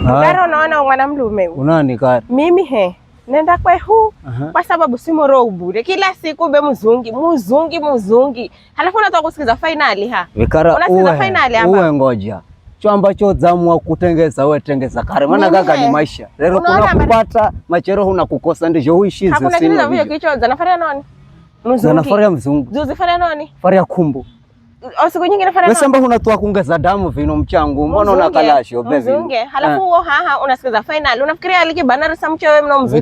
Garo naona mwanamlume unani kari mimi nenda kwehu kwa sababu simoro ubure kila siku be muzungi halafu unataka kusikiza finali vikara unasikiza finali hapa uwe ngoja cho ambacho zamwa kutengeza wewe tengeza kare maana gaga ni maisha leo kuna kupata machero huna kukosa ndicho huishize sina hakuna kile vile kicho zanafaria nani zanafaria mzungu zuzifaria nani faria kumbu siku nyingine faria nani wewe unatoa kuongeza damu vino mchangu mbona unakalasho bevi mzunge halafu huo unasikiza finali unafikiria aliki banari samcho wewe mno mzungi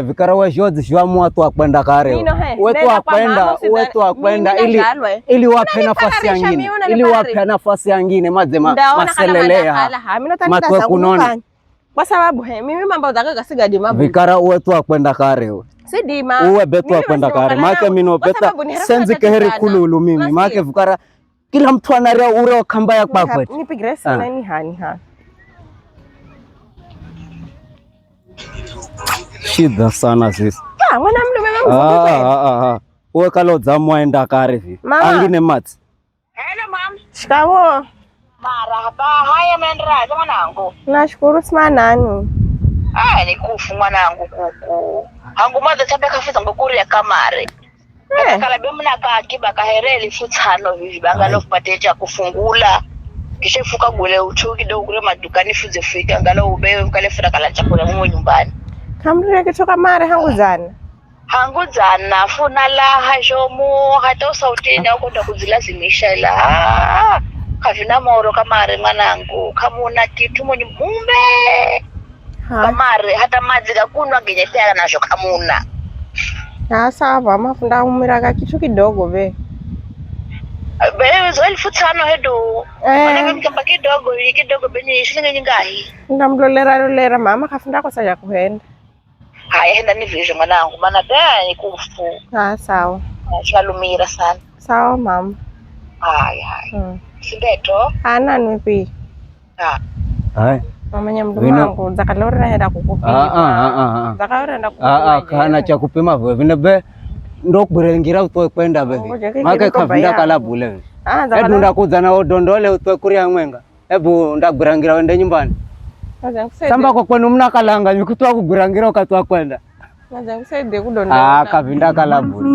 vikara wewe jozi shwamu watu akwenda kare wewe tu akwenda ili wape nafasi nyingine mazema maselelea matwe kunona kwa sababu mimi mambo zaka sigadi mabu vikara wewe tu akwenda kare wewe sidima uwe betu akwenda kare make mino beta senzi keheri kululu mimi make vikara kila mtu anaria ure kamba ya kwakwe nipigire sana ni hani shida sana sisi mwana mlume uwe kalo zamwa enda kare vi angine mati hello mam shikamoo marahaba haya mnaendelea mwanangu nashukuru sana nani ni kufu mwanangu kuku hangu mwaza chabe kafuza ngokuri ya kamare kala bemna ka akiba kahereli futsano hivi bangalo kupateja kufungula kisha fuka gule uchu kidogo kule madukani fuze fika ngalo ubewe mkale fura kala chakula mumo nyumbani kamrire kitoka mare hangu zana funa la hajomu hata sauti na uko ndakuzilazimisha ila kavina maoro kamare mwanangu kama una kitu mwenye mume kamare hata maji kakunwa ngenyetera nasho kamuna sawa mafunda umiraga kitu kidogo be zoeli futano hedo ana mkamba kidogo benye shilingi nyingahi ndamlolera mama kafunda kwa saja kuhenda haya henda ni vile mwanangu maana dai kufu sawa shalumira sana sawa mama haya sindeto ana nipi hai mama nyamdumangu zakalora henda kukupima zakalora kana cha kupima vile be ndo kurengira utwe kwenda bevi make kavinda kala bule hebu ndakuza na odondole utwe kuria mwenga hebu ndagurangira wende nyumbani samba kwa kwenu mna kalanga nikutwa kugurangira ukatwa kwenda naza kusaidie kudondoka kavinda kala bule